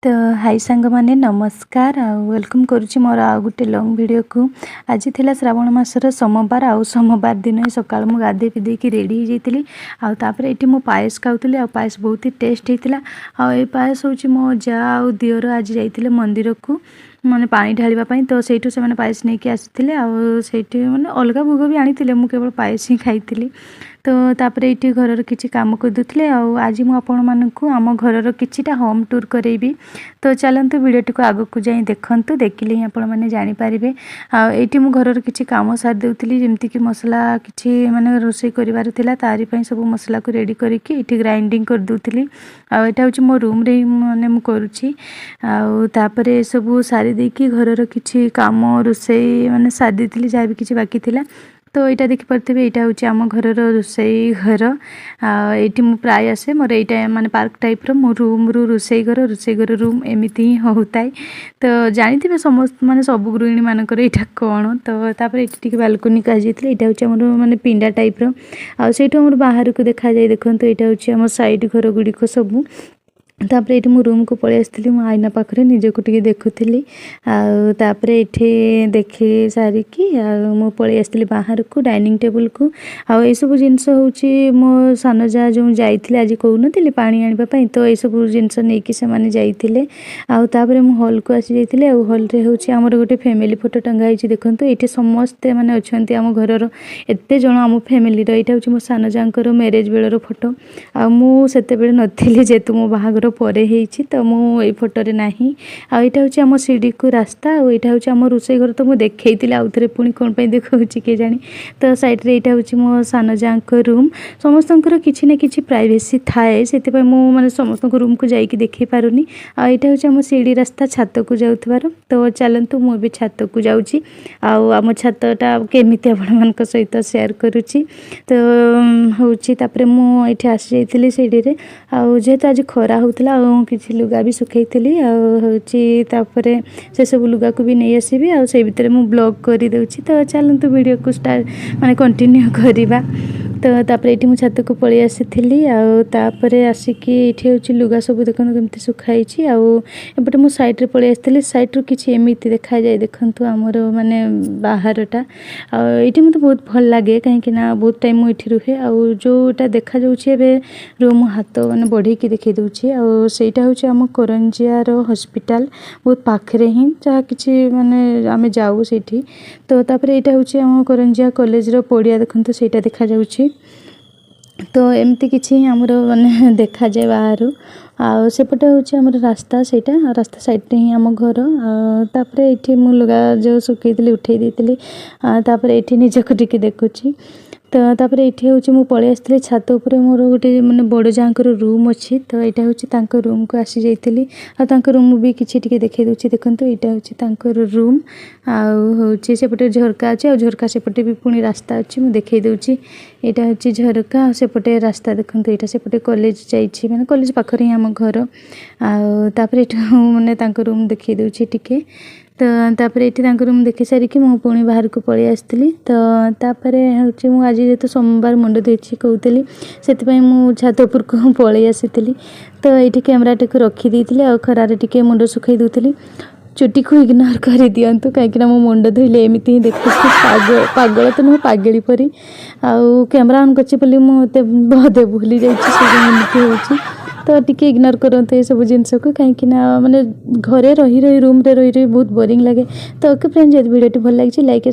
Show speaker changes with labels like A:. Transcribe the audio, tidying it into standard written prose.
A: तो हाई सांग माने नमस्कार वेलकम करुच्ची मोर आ गोटे लॉन्ग वीडियो को। आज थिला श्रावण मासर सोमवार सोमवार दिन सकाळ मु गाधे पिधे की रेडी हो जाइतिली। तापर एठी मो पायस खाउतली पायस बहुत ही टेस्ट होइतिला। ए पायस होची मो जा आ दियोर आज जाइतिले मंदिर को माने पानी ढालिबा पई। तो सेठु से माने पायस नेकी आसिथिले सेठी माने अलगा भोग भी आनिथिले मु केवल पायस ही खाइतिली। तो तापर एठी घरर किछि काम करदुथिले आज मु आपण मानकु आम घरर किछिटा होम टूर करेबी। तो चलंतु वीडियोटी को आगु को जाई देखंतु, देखिले आपण माने जानि पारिबे। एठी मु घरर किछि काम सार देउथिली जेमति कि मसला किछि माने रोसई करिवार थिला तारि पई सब मसला को रेडी करिकि एठी ग्राइंडिंग कर दुथिली। एटा होछि मो रूम रे माने मु करूछि। तापरे सब सारी देकी घरर किछि काम रोसई माने सार देथिली जा भी किछि बाकी थिला। तो यहाँ देखिपे यहाँ हूँ आम घर रोसई घर। ये मु प्राय आसे मोर यहाँ माने पार्क टाइप मो रूम रु रोसई घर रूम एमती ही होता है। तो जानी समस्त माने सब गृहिणी मानकर यहाँ कौन। तो तापर ये बालकनी कह जाइए यहाँ हूँ आम माने पिंडा टाइप रईट आम बाहर को देखा जाए। देखो यहाँ हूँ आम साइड घर गुड़िक सब। तापर ये मु रूम को पलि आसती मो आईना पाखे निजक टे देखुली। तापर ये देखी सारिकी मु पलि आसती बाहर को डाइनिंग टेबल को। आउ सब जिनस हूँ मो सान जा जो जाइए आज कहूनी पानी आने। तो ये सब जिनस नहीं कि से माने जाइए। आउे मु हॉल को आसी जाइए। हॉल रे हूँ आमर गोटे फैमिली फोटो टंगाई। देखो ये समस्ते माने अच्छा आम घर एत जन आम फैमिली यहाँ हूँ मो सान जाकर मैरेज बेलर फोटो। आते नी जेतु मो बाहागर परे हेछि। तो मु ए फोटो रे नाही। एटा होछि आम सीढ़ी को रास्ता एटा होछि आम रोसई घर। तो मु देखैतिले आउ थरे पुणी कोन पई देखौछि के जानी। तो साइड रे एटा होछि मो सान जांक रूम। समस्तंकर किछि ना किछि प्राइवेसी थाए सेति पई मु माने समस्तंक रूम को जाई कि देखै पारुनी। एटा होछि आम सीढ़ी रास्ता छात को जाउथबार। तो चलंतु मु भी छात को जाउछि आम छातटा केमिति आपण मानक सहित शेयर करूछि। तो होछि तापरे मु एठी आसी जाइतिली सीढ़ी रे। जेहेतु आज खरा होउतला किसी लुगा भी सुखैली हूँ से सब लुगा को भी नहीं आसबि से भितर मु ब्लॉग कर दूँगी। तो चलते वीडियो को स्टार्ट माने कंटिन्यू करवा। तो तापर ये मुझे छात को पलि आसी आसिकी ये हूँ लुगा सब देखो केमती सुखाई। एपटे मु साइड रे पलि आसती साइड रू किसी एमती देखा जाए। देखो आमर माने बाहरटा ये मत बहुत भल लगे कहीं बहुत टाइम मुझे रुहे। जोटा देखा जाऊे रूम हाथ मैंने बढ़े देखी दूसरी आईटा हूँ आम करंजियार हॉस्पिटल बहुत पाखे ही जहाँ कि माने आम जाऊ से। तो तापर यहाँ हूँ आम करंजिया कॉलेज पड़िया देखो सहीटा देखा जाऊँगी। तो एमती किसी आमर माने देखा जाए बाहर। सेपटे हूँ आम रास्ता सहीटा रास्ता साइड ही आम घर। तापर ये मु लुगा जो सुखी उठे देती। तापर ये निजक टिके देखुची। तो तापर ये हूँ मु पलि आसती छात उपर मोर गोटे माने बड़ जाकर रूम अच्छी। तो यहाँ हूँ रूम को आसी जाइली रूम भी किसी टिके देखे दूसरी। देखो यहाँ हूँ रूम आउे सेपटे झरका अच्छे और झरका सेपटे भी पुणी रास्ता अच्छी मुझे देखे दूसरी। यहाँ हूँ झरका सेपटे रास्ता देखो यहाँ सेपटे कॉलेज जाइए माने कॉलेज पाखर ही आम घर। तापर ये माने रूम देखे दूसरी टिके। तो तापर ये रूम देखी सारिकी मु पुणी बाहर को पलि आसती। तो तापर हूँ मु आज जेहेतु सोमवार मुंड धोई कहूली से मु छात उपर को पलि आसी। तो ये कैमराटा को रखी खरारे टिके मुंड सुखई दूसरी। चुटी को इग्नोर कर दिंतु कहीं मो मुंड धोइले एमती ही देखो पागल तो नुह पागेली परी। कैमरा ऑन करछि बोली मुझे बधे भूली जाइए। तो टिके इग्नोर करते सब जिनस को कहीं माने घरे रही रूम रे रही बहुत बोरिंग लगे। तो ओके फ्रेंड्स, यदि वीडियो भल लगी लाइक